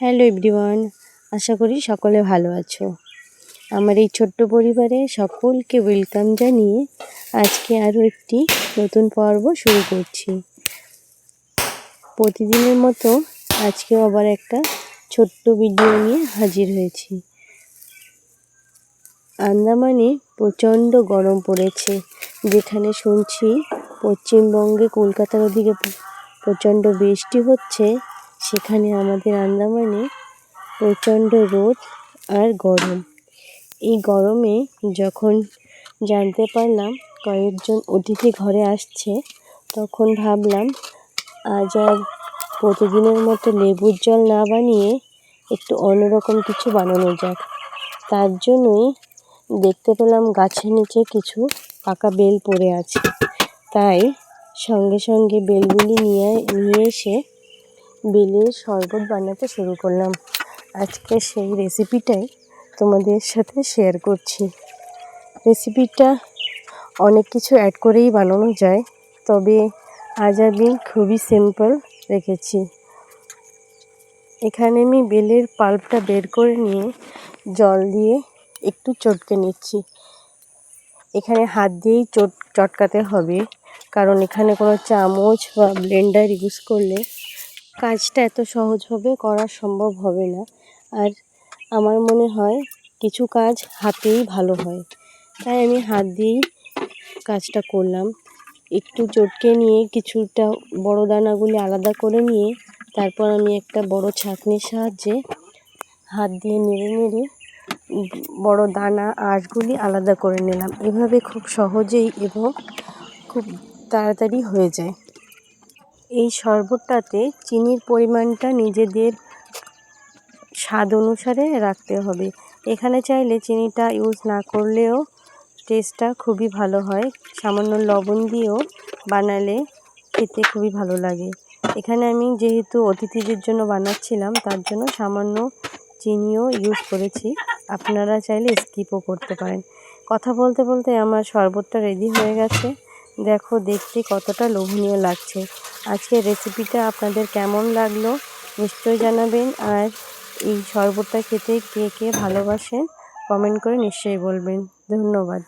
Hello everyone, আশা করি সকলে ভালো আছো। আমার এই ছোট্ট পরিবারে সকলকে ওয়েলকাম জানিয়ে আজকে আরও একটি নতুন পর্ব শুরু করছি। প্রতিদিনের মতো আজকেও আবার একটা ছোট্ট ভিডিও নিয়ে হাজির হয়েছি। আন্দামানে প্রচণ্ড গরম পড়েছে, যেখানে শুনছি পশ্চিমবঙ্গে কলকাতার ওদিকে প্রচণ্ড বৃষ্টি হচ্ছে, সেখানে আমাদের আন্দামানে প্রচণ্ড রোদ আর গরম। এই গরমে যখন জানতে পারলাম কয়েকজন অতিথি ঘরে আসছে, তখন ভাবলাম আজ আর প্রতিদিনের মতো লেবুর জল না বানিয়ে একটু অন্যরকম কিছু বানানো যাক। তার জন্যই দেখতে পেলাম গাছের নিচে কিছু পাকা বেল পড়ে আছে, তাই সঙ্গে সঙ্গে বেলগুলি নিয়ে এসে বেলের শরবত বানাতে শুরু করলাম। আজকে সেই রেসিপিটাই তোমাদের সাথে শেয়ার করছি। রেসিপিটা অনেক কিছু অ্যাড করেই বানানো যায়, তবে আজ আমি খুবই সিম্পল রেখেছি। এখানে আমি বেলের পাল্পটা বের করে নিয়ে জল দিয়ে একটু চটকে নিচ্ছি। এখানে হাত দিয়েই চটকাতে হবে, কারণ এখানে কোনো চামচ বা ব্লেন্ডার ইউজ করলে কাজটা এত সহজভাবে করা সম্ভব হবে না। আর আমার মনে হয় কিছু কাজ হাতেই ভালো হয়, তাই আমি হাত দিয়েই কাজটা করলাম। একটু চটকে নিয়ে কিছুটা বড় দানাগুলি আলাদা করে নিয়ে তারপর আমি একটা বড় ছাঁকনির সাহায্যে হাত দিয়ে নেড়ে নেড়ে বড় দানা আঁশগুলি আলাদা করে নিলাম। এভাবে খুব সহজেই এবং খুব তাড়াতাড়ি হয়ে যায়। এই শরবতটাতে চিনির পরিমাণটা নিজেদের স্বাদ অনুসারে রাখতে হবে। এখানে চাইলে চিনিটা ইউজ না করলেও টেস্টটা খুবই ভালো হয়। সামান্য লবণ দিয়েও বানালে খেতে খুবই ভালো লাগে। এখানে আমি যেহেতু অতিথিদের জন্য বানাচ্ছিলাম, তার জন্য সামান্য চিনিও ইউজ করেছি। আপনারা চাইলে স্কিপও করতে পারেন। কথা বলতে বলতে আমার শরবতটা রেডি হয়ে গেছে। দেখো দেখতে কতটা লোভনীয় লাগছে। আজকের রেসিপিটা আপনাদের কেমন লাগলো নিশ্চয়ই জানাবেন। আর এই শরবতটা খেতে কে কে ভালোবাসেন কমেন্ট করে নিশ্চয়ই বলবেন। ধন্যবাদ।